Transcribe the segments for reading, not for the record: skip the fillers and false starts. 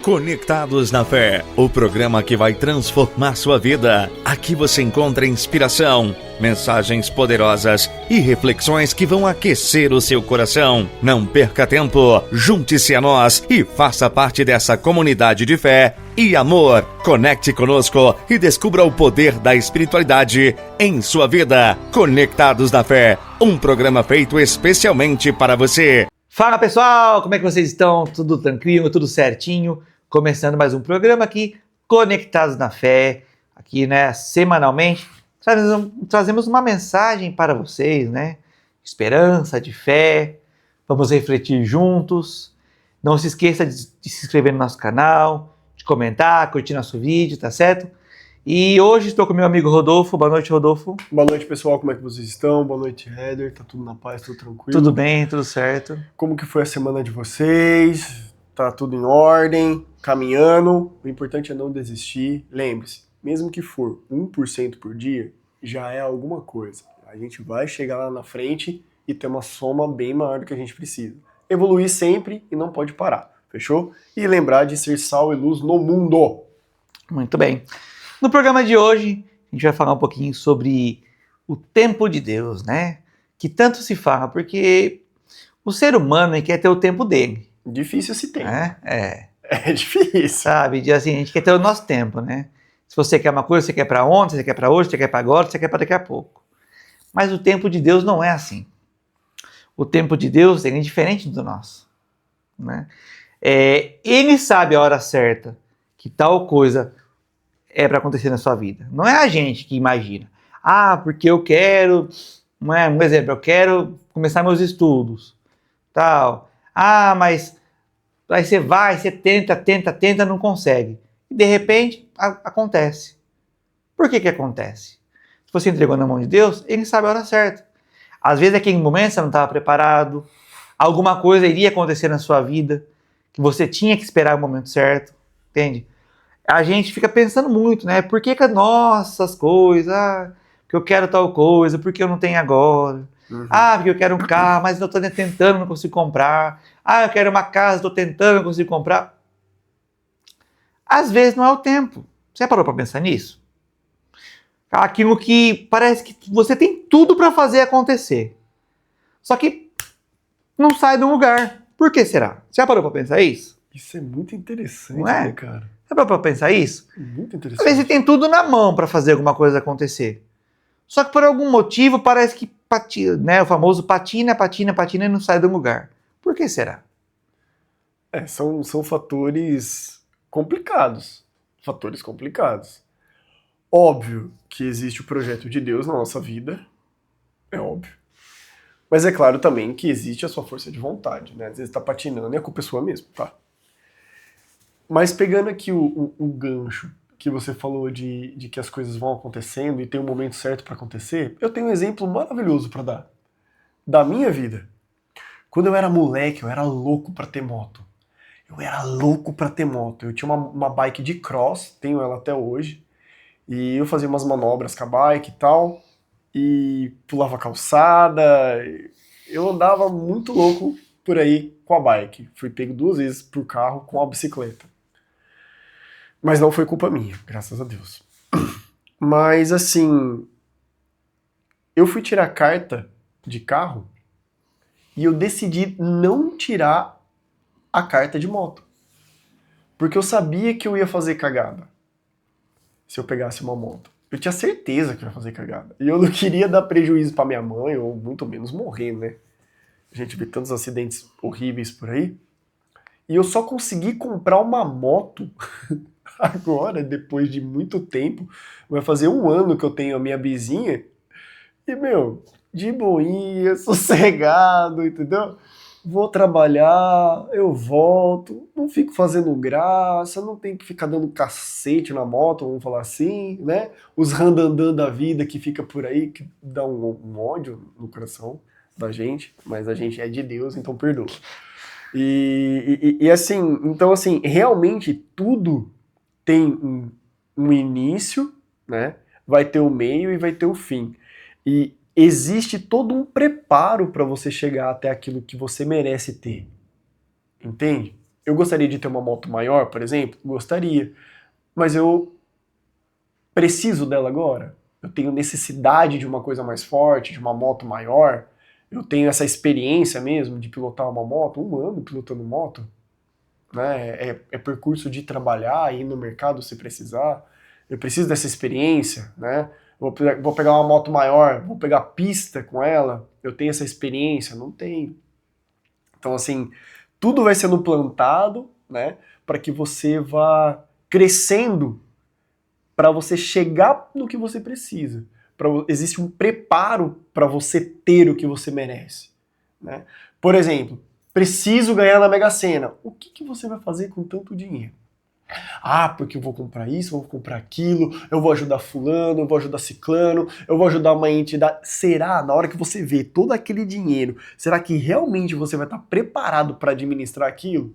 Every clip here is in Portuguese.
Conectados na Fé, o programa que vai transformar sua vida. Aqui você encontra inspiração, mensagens poderosas e reflexões que vão aquecer o seu coração. Não perca tempo, junte-se a nós e faça parte dessa comunidade de fé e amor. Conecte conosco e descubra o poder da espiritualidade em sua vida. Conectados na Fé, um programa feito especialmente para você. Fala pessoal, como é que vocês estão? Tudo tranquilo, tudo certinho? Começando mais um programa aqui, Conectados na Fé, aqui, né, semanalmente, trazemos uma mensagem para vocês, né, esperança, de fé, vamos refletir juntos. Não se esqueça de se inscrever no nosso canal, de comentar, curtir nosso vídeo, tá certo? E hoje estou com meu amigo Rodolfo. Boa noite, Rodolfo. Boa noite, pessoal. Como é que vocês estão? Boa noite, Heather. Tá tudo na paz, tudo tranquilo? Tudo bem, tudo certo. Como que foi a semana de vocês? Tá tudo em ordem? Caminhando? O importante é não desistir. Lembre-se, mesmo que for 1% por dia, já é alguma coisa. A gente vai chegar lá na frente e ter uma soma bem maior do que a gente precisa. Evoluir sempre e não pode parar, fechou? E lembrar de ser sal e luz no mundo. Muito bem. No programa de hoje, a gente vai falar um pouquinho sobre o tempo de Deus, né? Que tanto se fala, porque o ser humano quer ter o tempo dele. Difícil esse tempo. É difícil. Sabe, assim, a gente quer ter o nosso tempo, né? Se você quer uma coisa, você quer para ontem, você quer para hoje, você quer para agora, você quer para daqui a pouco. Mas o tempo de Deus não é assim. O tempo de Deus é diferente do nosso, né? Ele sabe a hora certa que tal coisa é para acontecer na sua vida. Não é a gente que imagina. Porque eu quero, um exemplo, eu quero começar meus estudos, tal. Mas aí você tenta, não consegue. E de repente, acontece. Por que acontece? Se você entregou na mão de Deus, Ele sabe a hora certa. Às vezes, naquele momento, você não estava preparado, alguma coisa iria acontecer na sua vida, que você tinha que esperar o momento certo, entende? A gente fica pensando muito, né? Por que nossas coisas? Porque eu quero tal coisa, porque eu não tenho agora. Porque eu quero um carro, mas eu estou tentando, não consigo comprar. Eu quero uma casa, estou tentando, não consigo comprar. Às vezes não é o tempo. Você já parou para pensar nisso? Aquilo que parece que você tem tudo para fazer acontecer. Só que não sai do lugar. Por que será? Você já parou para pensar isso? Isso é muito interessante, não é? Né, cara? Você já parou para pensar isso? Muito interessante. Às vezes você tem tudo na mão para fazer alguma coisa acontecer. Só que por algum motivo parece que patina, né? O famoso patina e não sai do lugar. Por que será? São fatores complicados. Fatores complicados. Óbvio que existe o projeto de Deus na nossa vida. É óbvio. Mas é claro também que existe a sua força de vontade, né? Às vezes tá patinando e a culpa é sua mesmo, tá? Mas pegando aqui o gancho que você falou de que as coisas vão acontecendo e tem um momento certo para acontecer, eu tenho um exemplo maravilhoso para dar. Da minha vida. Quando eu era moleque, eu era louco para ter moto. Eu tinha uma bike de cross, tenho ela até hoje, e eu fazia umas manobras com a bike e tal, e pulava calçada, eu andava muito louco por aí com a bike. Fui pego 2 vezes por carro com a bicicleta. Mas não foi culpa minha, graças a Deus. Mas assim, eu fui tirar carta de carro e eu decidi não tirar a carta de moto. Porque eu sabia que eu ia fazer cagada se eu pegasse uma moto. Eu tinha certeza que eu ia fazer cagada. E eu não queria dar prejuízo pra minha mãe, ou muito menos morrer, né? A gente vê tantos acidentes horríveis por aí. E eu só consegui comprar uma moto agora, depois de muito tempo. Vai fazer 1 ano que eu tenho a minha bizinha. E, de boinha, sossegado, entendeu? Vou trabalhar, eu volto, não fico fazendo graça, não tenho que ficar dando cacete na moto, vamos falar assim, né? Os randandã da vida que fica por aí, que dá um ódio no coração da gente, mas a gente é de Deus, então perdoa. E assim, então assim, realmente tudo tem um início, né? Vai ter o meio e vai ter o fim. E existe todo um preparo para você chegar até aquilo que você merece ter. Entende? Eu gostaria de ter uma moto maior, por exemplo? Gostaria. Mas eu preciso dela agora? Eu tenho necessidade de uma coisa mais forte, de uma moto maior? Eu tenho essa experiência mesmo de pilotar uma moto? 1 ano pilotando moto? Né? É percurso de trabalhar, ir no mercado se precisar. Eu preciso dessa experiência, né? Vou pegar uma moto maior, vou pegar pista com ela, eu tenho essa experiência? Não tenho. Então, assim, tudo vai sendo plantado, né, para que você vá crescendo, para você chegar no que você precisa. Existe um preparo para você ter o que você merece, né? Por exemplo, preciso ganhar na Mega Sena. O que você vai fazer com tanto dinheiro? Ah, porque eu vou comprar isso, eu vou comprar aquilo, eu vou ajudar fulano, eu vou ajudar ciclano, eu vou ajudar uma entidade. Será, na hora que você vê todo aquele dinheiro, será que realmente você vai estar preparado para administrar aquilo?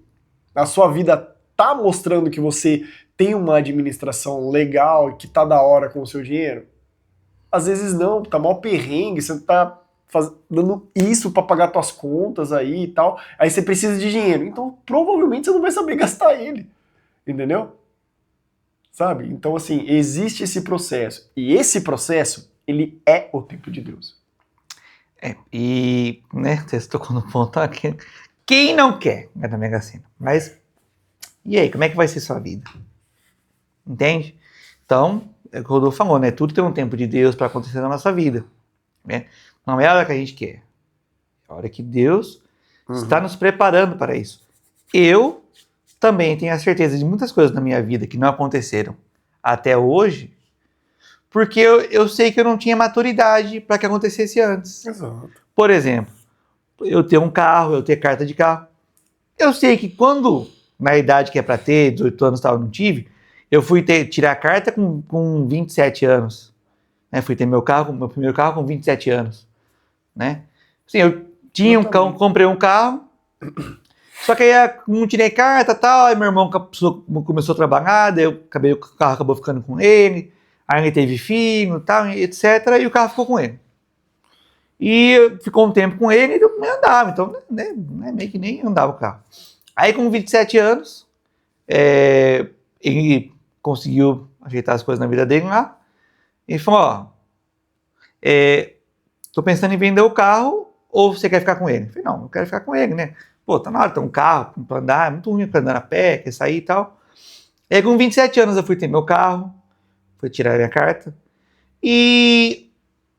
A sua vida tá mostrando que você tem uma administração legal e que tá da hora com o seu dinheiro? Às vezes não, tá mal perrengue, você tá dando isso para pagar suas contas aí e tal, aí você precisa de dinheiro. Então, provavelmente você não vai saber gastar ele. Entendeu? Sabe? Então, assim, existe esse processo. E esse processo, ele é o tempo de Deus. E, né, você tocou no ponto aqui. Quem não quer ganhar na Mega Sena? Mas, e aí, como é que vai ser sua vida? Entende? Então, é o que o Rodolfo falou, né? Tudo tem um tempo de Deus para acontecer na nossa vida. Né? Não é a hora que a gente quer. É a hora que Deus está nos preparando para isso. Eu também tenho a certeza de muitas coisas na minha vida que não aconteceram até hoje, porque eu sei que eu não tinha maturidade para que acontecesse antes. Exato. Por exemplo, eu ter um carro, eu ter carta de carro. Eu sei que quando, na idade que é para ter, 18 anos tal, eu não tive, eu fui tirar a carta com 27 anos. Né? Fui ter meu primeiro carro com 27 anos. Né? Assim, eu tinha um carro, comprei um carro. Só que aí não tirei carta e tal, aí meu irmão começou a trabalhar, daí o carro acabou ficando com ele, aí ele teve filho e tal, etc, e o carro ficou com ele. E ficou um tempo com ele e eu nem andava, então né, meio que nem andava o carro. Aí com 27 anos, ele conseguiu ajeitar as coisas na vida dele lá, e falou, tô pensando em vender o carro, ou você quer ficar com ele? Eu falei, não, eu quero ficar com ele, né? Pô, tá na hora de ter um carro pra andar, é muito ruim pra andar a pé, quer sair e tal. E aí com 27 anos eu fui ter meu carro, fui tirar a minha carta. E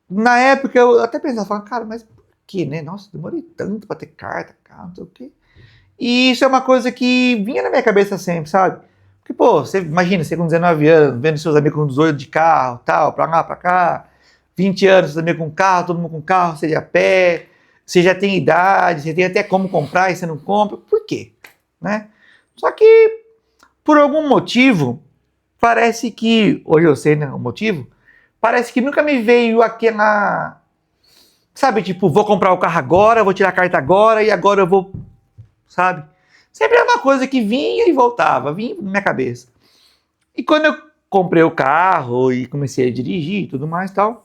na época eu até pensava, cara, mas por que, né? Nossa, demorei tanto pra ter carta, carro, não sei o quê. E isso é uma coisa que vinha na minha cabeça sempre, sabe? Porque, pô, você imagina, você com 19 anos, vendo seus amigos com 18 de carro, tal, pra lá, pra cá. 20 anos, seus amigos com carro, todo mundo com carro, você de a pé. Você já tem idade, você tem até como comprar e você não compra. Por quê? Né? Só que, por algum motivo, parece que, hoje eu sei, né, o motivo, parece que nunca me veio aquela, sabe, tipo, vou comprar o carro agora, vou tirar a carta agora e agora eu vou, sabe? Sempre era uma coisa que vinha e voltava, vinha na minha cabeça. E quando eu comprei o carro e comecei a dirigir e tudo mais e tal,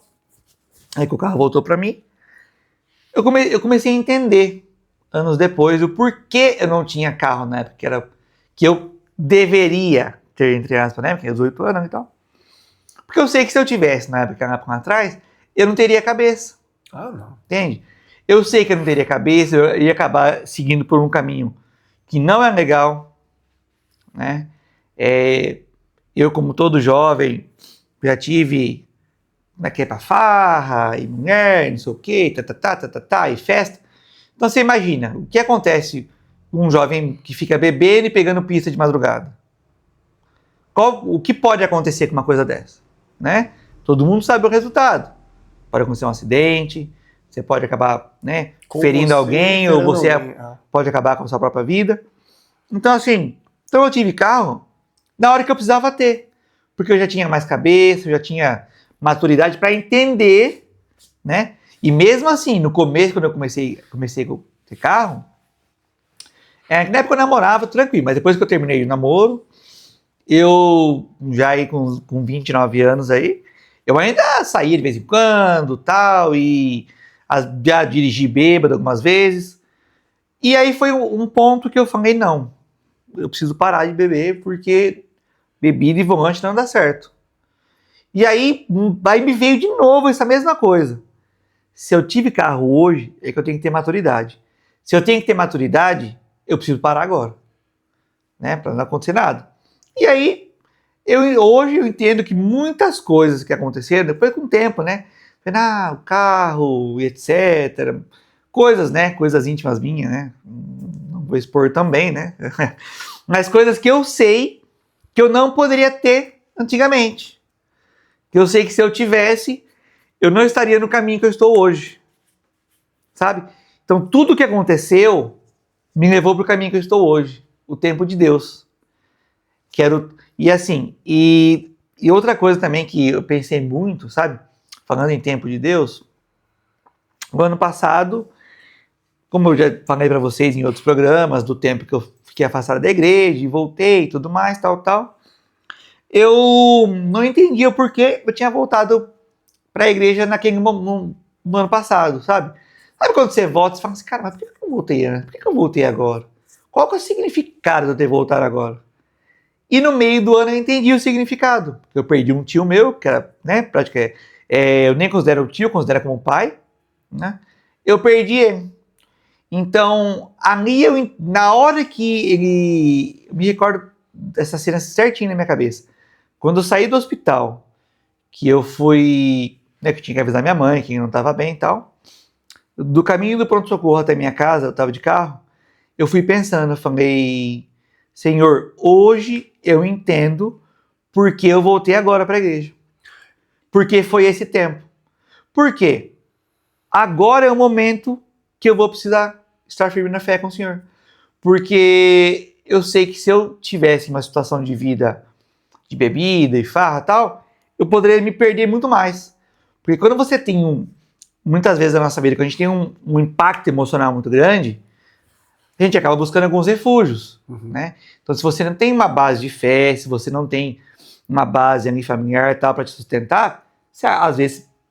aí que o carro voltou para mim, eu comecei a entender, anos depois, o porquê eu não tinha carro na época, que eu deveria ter, entre aspas, né, porque eu tinha 18 anos e tal. Porque eu sei que se eu tivesse, na época lá atrás, eu não teria cabeça. Ah, não. Entende? Eu sei que eu não teria cabeça, eu ia acabar seguindo por um caminho que não é legal, né? Eu, como todo jovem, já tive daqui pra farra, e mulher, não sei o quê, e festa. Então você imagina, o que acontece com um jovem que fica bebendo e pegando pista de madrugada? O que pode acontecer com uma coisa dessa? Né? Todo mundo sabe o resultado. Pode acontecer um acidente, você pode acabar, né, ferindo alguém, ou você pode acabar com a sua própria vida. Então assim, eu tive carro na hora que eu precisava ter, porque eu já tinha mais cabeça, eu já tinha maturidade para entender, né? E mesmo assim, no começo, quando eu comecei a ter carro, na época eu namorava tranquilo, mas depois que eu terminei o namoro, eu já aí com 29 anos aí, eu ainda saía de vez em quando, tal, e já dirigi bêbado algumas vezes. E aí foi um ponto que eu falei, não, eu preciso parar de beber porque bebida e volante não dá certo. E aí me veio de novo essa mesma coisa. Se eu tive carro hoje, é que eu tenho que ter maturidade. Se eu tenho que ter maturidade, eu preciso parar agora, né? Para não acontecer nada. E aí, hoje eu entendo que muitas coisas que aconteceram, depois com o tempo, né? O carro, etc. Coisas, né? Coisas íntimas minhas, né? Não vou expor também, né? Mas coisas que eu sei que eu não poderia ter antigamente. Que eu sei que se eu tivesse, eu não estaria no caminho que eu estou hoje. Sabe? Então tudo que aconteceu me levou para o caminho que eu estou hoje. O tempo de Deus. E assim, e outra coisa também que eu pensei muito, sabe? Falando em tempo de Deus, o ano passado, como eu já falei para vocês em outros programas, do tempo que eu fiquei afastado da igreja e voltei e tudo mais, tal, eu não entendia o porquê eu tinha voltado para a igreja no ano passado, sabe? Sabe quando você volta e fala assim, cara, mas por que eu voltei antes? Por que eu voltei agora? Qual que é o significado de eu ter voltado agora? E no meio do ano eu entendi o significado. Eu perdi um tio meu, que era, né, praticamente, eu nem considero tio, eu considero como pai, né? Eu perdi ele. Então, ali, na hora que ele... me recordo dessa cena certinho na minha cabeça. Quando eu saí do hospital, que eu fui... né, que tinha que avisar minha mãe, que não estava bem e tal. Do caminho do pronto-socorro até minha casa, eu estava de carro, eu fui pensando, eu falei... Senhor, hoje eu entendo porque eu voltei agora para a igreja. Porque foi esse tempo. Por quê? Agora é o momento que eu vou precisar estar firme na fé com o Senhor. Porque eu sei que se eu tivesse uma situação de vida de bebida e farra e tal, eu poderia me perder muito mais. Porque quando você tem muitas vezes na nossa vida, quando a gente tem um impacto emocional muito grande, a gente acaba buscando alguns refúgios, né? Então, se você não tem uma base de fé, se você não tem uma base ali familiar e tal para te sustentar,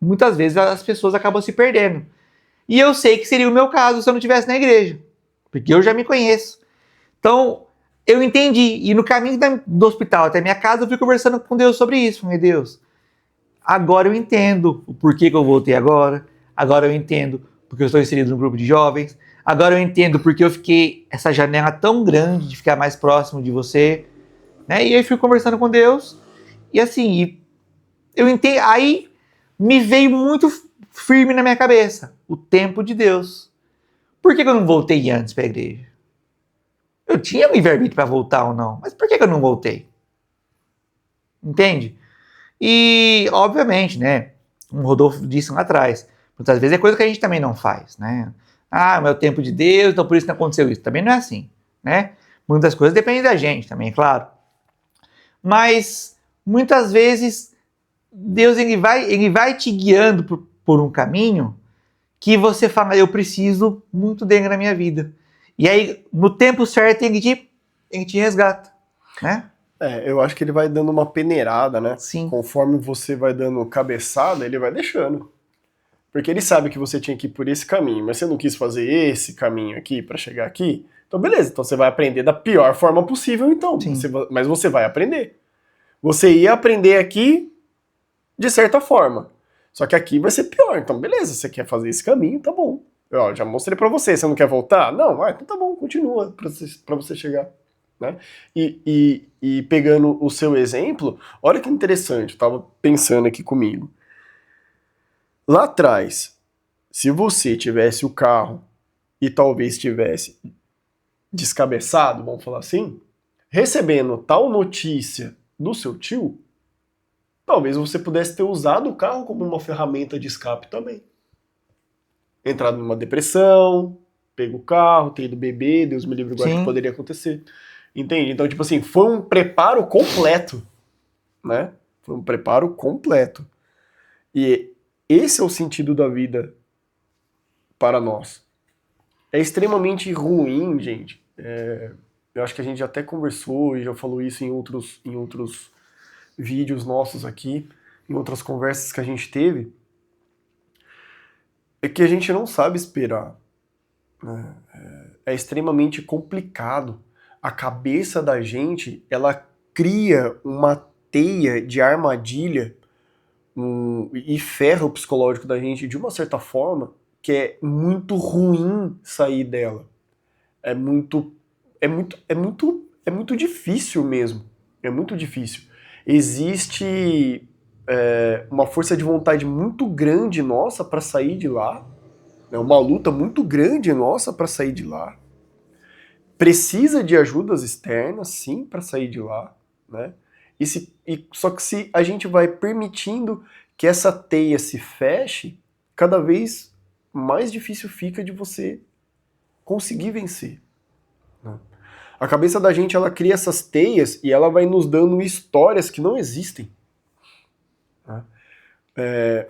muitas vezes as pessoas acabam se perdendo. E eu sei que seria o meu caso se eu não estivesse na igreja, porque eu já me conheço. Então, eu entendi. E no caminho do hospital até minha casa, eu fui conversando com Deus sobre isso. Falei, Deus, agora eu entendo o porquê que eu voltei agora. Agora eu entendo porque eu estou inserido no grupo de jovens. Agora eu entendo porque eu fiquei essa janela tão grande de ficar mais próximo de você, né? E aí fui conversando com Deus e assim, eu entendi. Aí me veio muito firme na minha cabeça o tempo de Deus. Por que eu não voltei antes para a igreja? Eu tinha livre-arbítrio para voltar ou não, mas por que eu não voltei? Entende? E obviamente, né? Como o Rodolfo disse lá atrás, muitas vezes é coisa que a gente também não faz, né? Ah, mas é o tempo de Deus, então por isso não aconteceu isso. Também não é assim, né? Muitas coisas dependem da gente também, claro. Mas muitas vezes Deus ele vai te guiando por um caminho que você fala, eu preciso muito dele na minha vida. E aí, no tempo certo, ele te resgata, né? Eu acho que ele vai dando uma peneirada, né? Sim. Conforme você vai dando cabeçada, ele vai deixando. Porque ele sabe que você tinha que ir por esse caminho, mas você não quis fazer esse caminho aqui para chegar aqui. Então beleza, então você vai aprender da pior forma possível, então. Mas você vai aprender. Você ia aprender aqui de certa forma. Só que aqui vai ser pior. Então beleza, você quer fazer esse caminho, tá bom. Eu já mostrei para você, você não quer voltar? Não, então tá bom, continua para você chegar. Né? E pegando o seu exemplo, olha que interessante, eu tava pensando aqui comigo. Lá atrás, se você tivesse o carro e talvez tivesse descabeçado, vamos falar assim, recebendo tal notícia do seu tio, talvez você pudesse ter usado o carro como uma ferramenta de escape também. Entrado numa depressão, pego o carro, ter ido beber, Deus me livre, agora que poderia acontecer. Entende? Então, tipo assim, foi um preparo completo, né? Foi um preparo completo. E esse é o sentido da vida para nós. É extremamente ruim, gente. Eu acho que a gente já até conversou e já falou isso em outros vídeos nossos aqui, em outras conversas que a gente teve. É que a gente não sabe esperar. Né? É extremamente complicado. a cabeça da gente, ela cria uma teia de armadilha e ferra o psicológico da gente de uma certa forma que é muito ruim sair dela. É muito difícil mesmo. É muito difícil. Existe uma força de vontade muito grande nossa para sair de lá. É uma luta muito grande nossa para sair de lá. Precisa de ajudas externas, sim, para sair de lá, né? Só que se a gente vai permitindo que essa teia se feche, cada vez mais difícil fica de você conseguir vencer, né? A cabeça da gente, ela cria essas teias e ela vai nos dando histórias que não existem, né?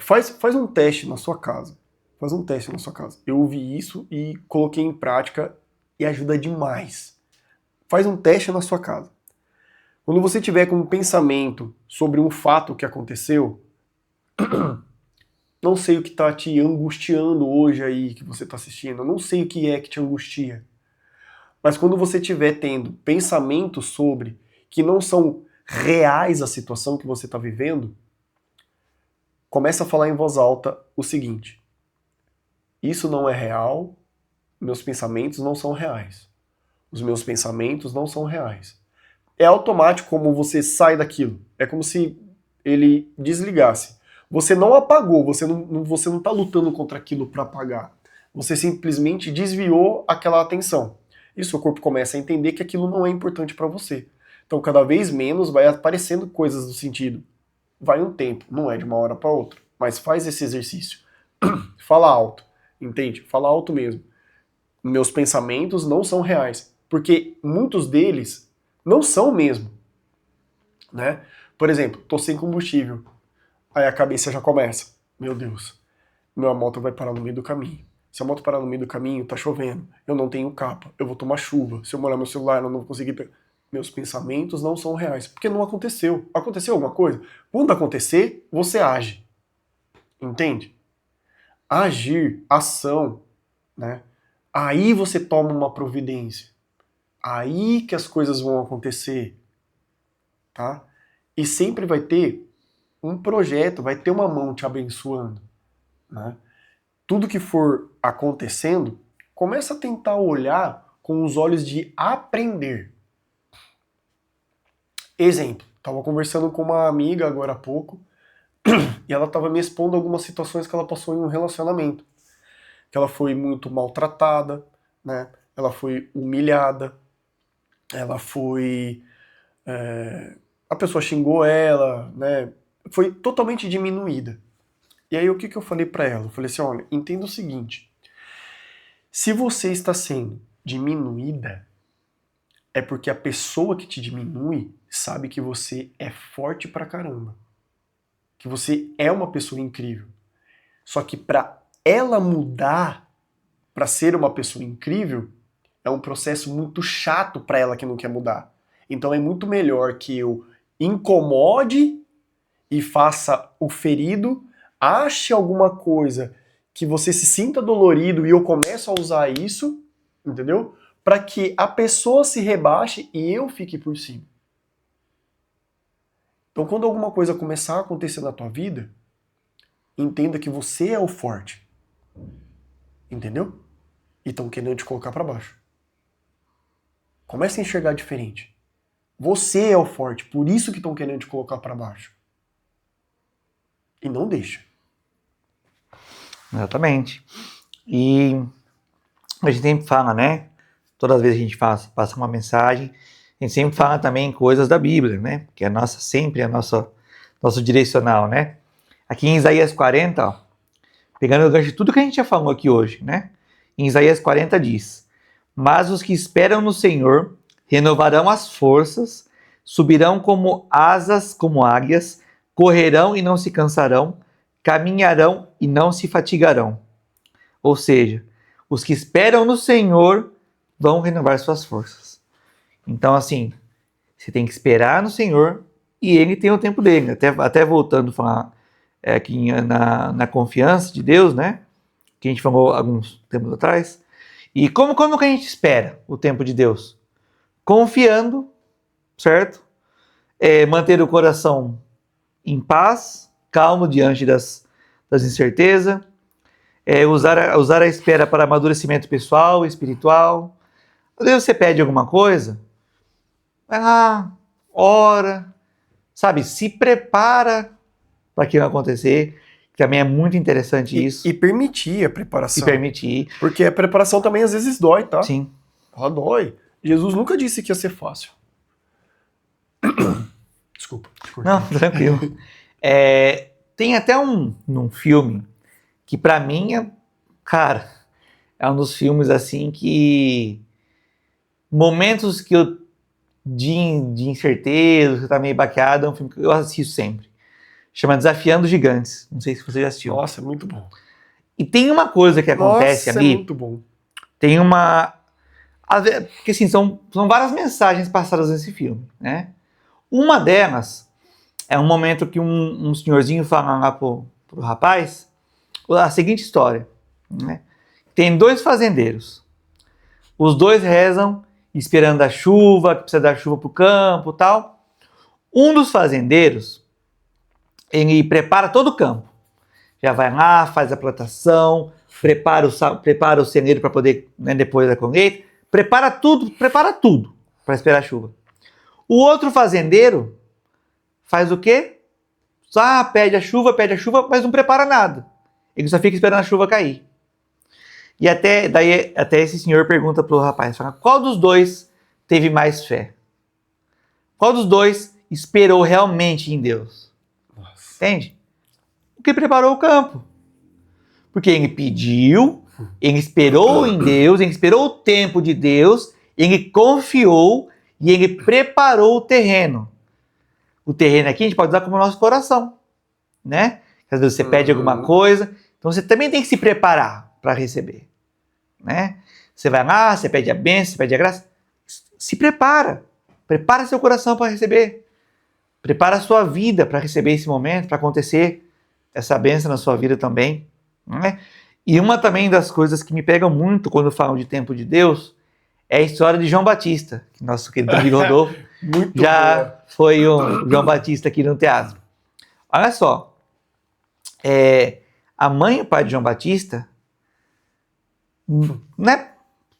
Faz um teste na sua casa. Faz um teste na sua casa. Eu ouvi isso e coloquei em prática e ajuda demais. Faz um teste na sua casa. Quando você tiver com um pensamento sobre um fato que aconteceu, não sei o que está te angustiando hoje aí que você está assistindo, eu não sei o que é que te angustia. Mas quando você estiver tendo pensamentos sobre que não são reais a situação que você está vivendo, começa a falar em voz alta o seguinte: isso não é real, meus pensamentos não são reais. Os meus pensamentos não são reais. É automático como você sai daquilo. É como se ele desligasse. Você não apagou, você não está lutando contra aquilo para apagar. Você simplesmente desviou aquela atenção. E seu corpo começa a entender que aquilo não é importante para você. Então, cada vez menos vai aparecendo coisas do sentido. Vai um tempo, não é de uma hora para outra. Mas faz esse exercício. Fala alto, entende? Fala alto mesmo. Meus pensamentos não são reais. Porque muitos deles não são mesmo, né? Por exemplo, tô sem combustível. Aí a cabeça já começa. Meu Deus, minha moto vai parar no meio do caminho. Se a moto parar no meio do caminho, tá chovendo. Eu não tenho capa. Eu vou tomar chuva. Se eu molhar meu celular, eu não vou conseguir pegar. Meus pensamentos não são reais. Porque não aconteceu. Aconteceu alguma coisa? Quando acontecer, você age. Entende? Agir, ação, né? Aí você toma uma providência. Aí que as coisas vão acontecer, tá? E sempre vai ter um projeto, vai ter uma mão te abençoando, né? Tudo que for acontecendo, começa a tentar olhar com os olhos de aprender. Exemplo, estava conversando com uma amiga agora há pouco e ela estava me expondo algumas situações que ela passou em um relacionamento. Que ela foi muito maltratada, né? Ela foi humilhada, ela foi... a pessoa xingou ela, né? Foi totalmente diminuída. E aí o que eu falei pra ela? Eu falei assim, olha, entenda o seguinte, se você está sendo diminuída, é porque a pessoa que te diminui sabe que você é forte pra caramba. Que você é uma pessoa incrível. Só que pra ela mudar, pra ser uma pessoa incrível, é um processo muito chato pra ela que não quer mudar. Então é muito melhor que eu incomode e faça o ferido, ache alguma coisa que você se sinta dolorido e eu começo a usar isso, entendeu? Para que a pessoa se rebaixe e eu fique por cima. Então quando alguma coisa começar a acontecer na tua vida, entenda que você é o forte. Entendeu? E estão querendo te colocar para baixo. Comece a enxergar diferente. Você é o forte, por isso que estão querendo te colocar para baixo. E não deixa. Exatamente. E a gente sempre fala, né? Todas as vezes que a gente passa uma mensagem, a gente sempre fala também coisas da Bíblia, né? Que é sempre a nosso direcional, né? Aqui em Isaías 40, ó, pegando o gancho de tudo que a gente já falou aqui hoje, né? Em Isaías 40 diz: mas os que esperam no Senhor renovarão as forças, subirão como asas, como águias, correrão e não se cansarão, caminharão e não se fatigarão. Ou seja, os que esperam no Senhor vão renovar suas forças. Então, assim, você tem que esperar no Senhor e Ele tem o tempo dele. Até voltando a falar aqui na confiança de Deus, né? Que a gente falou alguns tempos atrás. E como que a gente espera o tempo de Deus? confiando, certo? Manter o coração em paz, calmo diante das incertezas, usar a espera para amadurecimento pessoal e espiritual. Às vezes você pede alguma coisa, vai lá, ora, sabe, se prepara para aquilo acontecer. Também é muito interessante isso. E permitir a preparação. E permitir. Porque a preparação também às vezes dói, tá? Sim. Ela dói. Jesus nunca disse que ia ser fácil. Desculpa. Não, tranquilo. Tem até um filme que pra mim é um dos filmes assim que momentos que eu de incerteza, você tá meio baqueado, é um filme que eu assisto sempre. Chama Desafiando Gigantes. Não sei se você já assistiu. Nossa, é muito bom. E tem uma coisa que acontece ali. É muito bom. Tem uma... Porque assim, são várias mensagens passadas nesse filme, né? Uma delas é um momento que um senhorzinho fala lá pro rapaz a seguinte história, né? Tem 2 fazendeiros. Os 2 rezam esperando a chuva, que precisa dar chuva pro campo e tal. Um dos fazendeiros, ele prepara todo o campo. Já vai lá, faz a plantação, prepara o celeiro para poder, né, depois da colheita, prepara tudo para esperar a chuva. O outro fazendeiro faz o quê? Só pede a chuva, mas não prepara nada. Ele só fica esperando a chuva cair. E até esse senhor pergunta pro rapaz, fala, qual dos 2 teve mais fé? Qual dos 2 esperou realmente em Deus? Nossa. Entende? O que preparou o campo. Porque ele pediu, ele esperou em Deus, ele esperou o tempo de Deus, ele confiou e ele preparou o terreno. O terreno aqui a gente pode usar como nosso coração, né? Às vezes você pede alguma coisa, então você também tem que se preparar para receber, né? Você vai lá, você pede a bênção, você pede a graça, se prepara seu coração para receber, prepara a sua vida para receber esse momento, para acontecer essa bênção na sua vida também, né? E uma também das coisas que me pegam muito quando falam de tempo de Deus é a história de João Batista, que nosso querido amigo Rodolfo já foi o João Batista aqui no teatro. Olha só, a mãe e o pai de João Batista, né,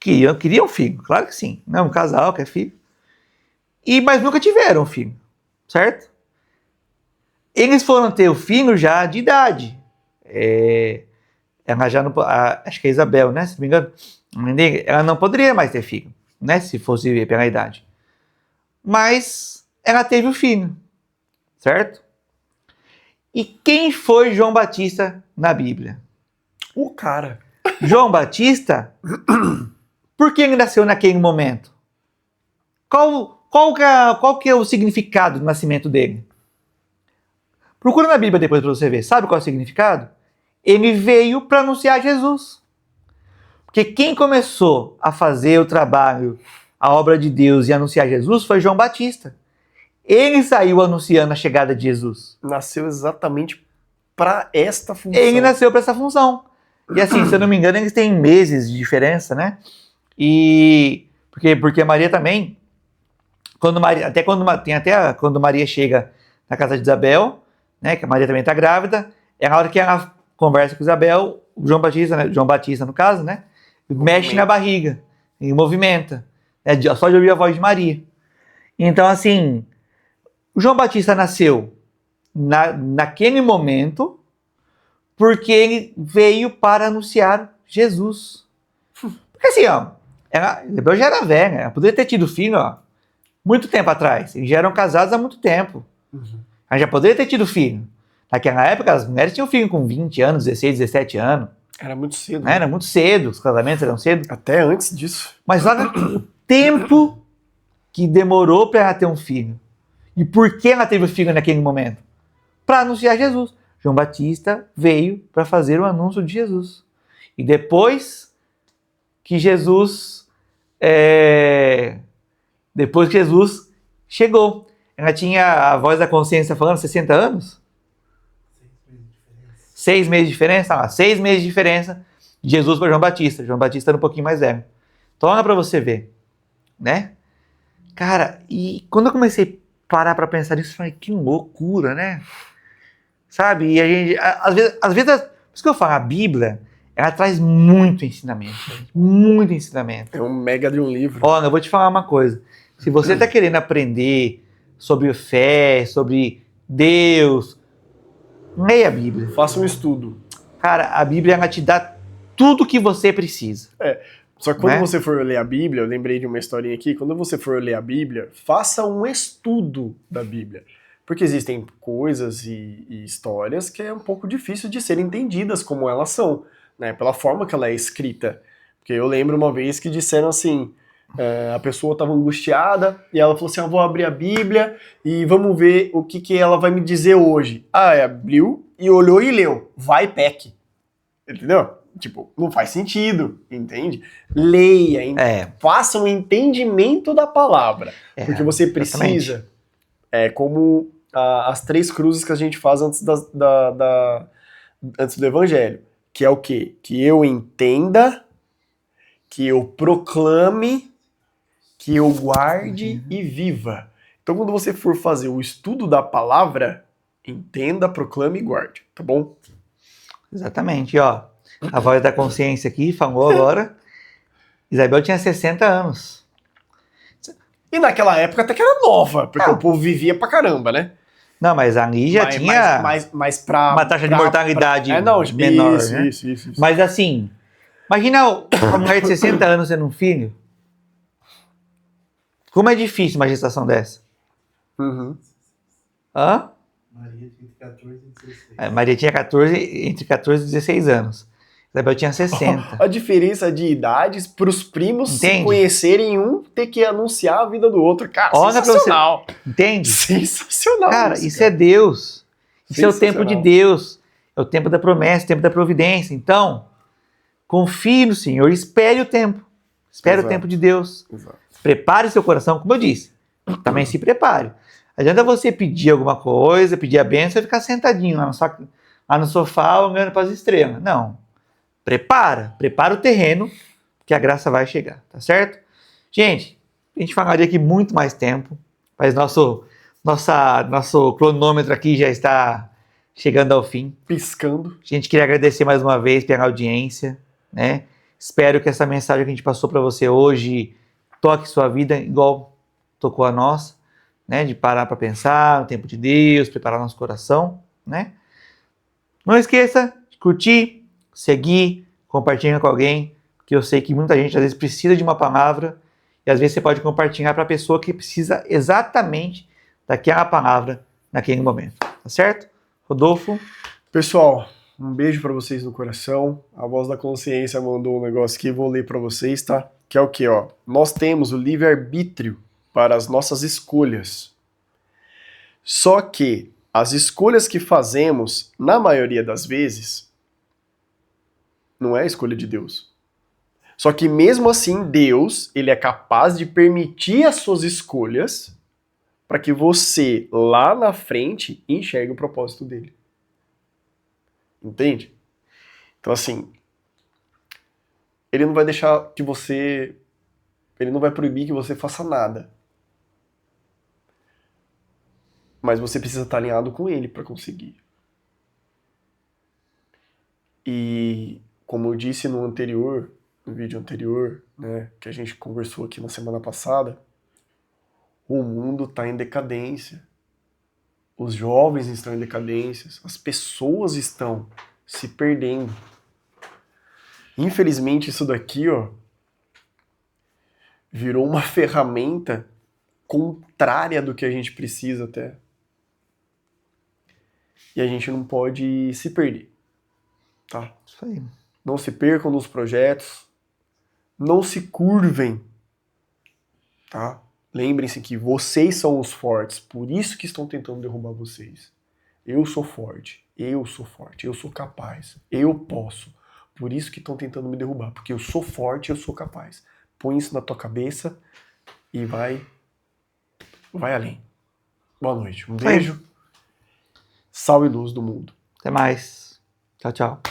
queriam um filho, claro que sim, né, um casal quer filho, mas nunca tiveram um filho, certo? Eles foram ter o filho já de idade. Ela já não, acho que é Isabel, né? Se não me engano, ela não poderia mais ter filho, né? Se fosse ver pela idade. Mas ela teve o filho, certo? E quem foi João Batista na Bíblia? O cara. João Batista, por que ele nasceu naquele momento? Qual que é o significado do nascimento dele? Procura na Bíblia depois para você ver. Sabe qual é o significado? Ele veio para anunciar Jesus. Porque quem começou a fazer o trabalho, a obra de Deus e anunciar Jesus foi João Batista. Ele saiu anunciando a chegada de Jesus. Nasceu exatamente para esta função. Ele nasceu para essa função. E assim, se eu não me engano, eles têm meses de diferença, né? E porque Maria também, quando Maria chega na casa de Isabel, né, que a Maria também está grávida, é na hora que ela conversa com Isabel, o João Batista no caso, né, mexe na barriga, e movimenta, só de ouvir a voz de Maria. Então, assim, o João Batista nasceu naquele momento porque ele veio para anunciar Jesus. Porque assim, Isabel já era velha, ela poderia ter tido filho, muito tempo atrás. Eles já eram casados há muito tempo. Ela já poderia ter tido filho. Naquela época, as mulheres tinham filho com 20 anos, 16, 17 anos. Era muito cedo. Era muito cedo, os casamentos eram cedo. Até antes disso. Mas olha o tempo que demorou para ela ter um filho. E por que ela teve o filho naquele momento? Para anunciar Jesus. João Batista veio para fazer o anúncio de Jesus. E depois que Jesus chegou, ela tinha a voz da consciência falando 60 anos? 6 meses de diferença? 6 meses de diferença de Jesus para João Batista. João Batista era um pouquinho mais velho. Então olha para você ver, né? Cara, e quando eu comecei a parar pra pensar nisso, eu falei, que loucura, né? Sabe? E a gente, às vezes, por isso que eu falo, a Bíblia, ela traz muito ensinamento, gente, muito ensinamento. É um mega de um livro. Olha, eu vou te falar uma coisa. Se você está querendo aprender sobre fé, sobre Deus, leia a Bíblia. Faça um estudo. Cara, a Bíblia ela te dá tudo que você precisa. Só que quando Né? você for ler a Bíblia, eu lembrei de uma historinha aqui, quando você for ler a Bíblia, faça um estudo da Bíblia. Porque existem coisas e histórias que é um pouco difícil de serem entendidas como elas são, né? Pela forma que ela é escrita. Porque eu lembro uma vez que disseram assim, a pessoa estava angustiada e ela falou assim, eu vou abrir a Bíblia e vamos ver o que ela vai me dizer hoje. Abriu e olhou e leu, vai peque. Entendeu? Tipo, não faz sentido, entende? Leia, faça um entendimento da palavra. Porque você precisa, como as 3 cruzes que a gente faz antes, antes do evangelho. Que é o quê? Que eu entenda, que eu proclame, que eu guarde e viva. Então, quando você for fazer o estudo da palavra, entenda, proclame e guarde, tá bom? Exatamente, ó. A voz da consciência aqui falou agora. Isabel tinha 60 anos. E naquela época até que era nova, porque o povo vivia pra caramba, né? Não, mas ali já tinha mas pra, uma taxa de mortalidade menor, né? Isso. Mas assim, imagina uma mulher de 60 anos tendo um filho. Como é difícil uma gestação dessa? Uhum. Hã? Maria tinha 14 e 16. Maria tinha entre 14 e 16 anos. Isabel tinha 60. A diferença de idades pros primos Entende? se conhecerem, um ter que anunciar a vida do outro. Cara, Olha sensacional. pra você. Entende? Sensacional. Cara, isso é Deus. Isso é o tempo de Sensacional. Deus. É o tempo da promessa, o tempo da providência. Então, confie no Senhor, espere o tempo. Espere o tempo de Deus. Exato. Prepare seu coração, como eu disse. Também se prepare. Adianta você pedir alguma coisa, pedir a bênção e ficar sentadinho lá no sofá olhando para as estrelas. Não. Prepara o terreno, que a graça vai chegar, tá certo? Gente, a gente falaria aqui muito mais tempo, mas nosso cronômetro aqui já está chegando ao fim. Piscando. A gente queria agradecer mais uma vez pela audiência, né? Espero que essa mensagem que a gente passou para você hoje toque sua vida igual tocou a nossa, né? De parar para pensar no tempo de Deus, preparar nosso coração, né? Não esqueça de curtir, seguir, compartilhar com alguém, que eu sei que muita gente às vezes precisa de uma palavra e às vezes você pode compartilhar para a pessoa que precisa exatamente daquela palavra naquele momento, tá certo? Rodolfo? Pessoal, um beijo pra vocês no coração. A Voz da Consciência mandou um negócio aqui, vou ler pra vocês, tá? Que é o quê, ó? Nós temos o livre-arbítrio para as nossas escolhas. Só que as escolhas que fazemos, na maioria das vezes, não é a escolha de Deus. Só que mesmo assim, Deus, ele é capaz de permitir as suas escolhas para que você, lá na frente, enxergue o propósito dele. Entende? Então, assim, ele não vai deixar que você... Ele não vai proibir que você faça nada. Mas você precisa estar alinhado com ele para conseguir. E, como eu disse no vídeo anterior, né, que a gente conversou aqui na semana passada, o mundo está em decadência. Os jovens estão em decadência. As pessoas estão se perdendo. Infelizmente, isso daqui, ó, virou uma ferramenta contrária do que a gente precisa até. E a gente não pode se perder, tá? Isso aí. Não se percam nos projetos, não se curvem, tá? Lembrem-se que vocês são os fortes, por isso que estão tentando derrubar vocês. Eu sou forte, eu sou capaz, eu posso. Por isso que estão tentando me derrubar, porque eu sou forte, eu sou capaz. Põe isso na tua cabeça e vai além. Boa noite, um beijo. Sal e luz do mundo. Até mais. Tchau, tchau.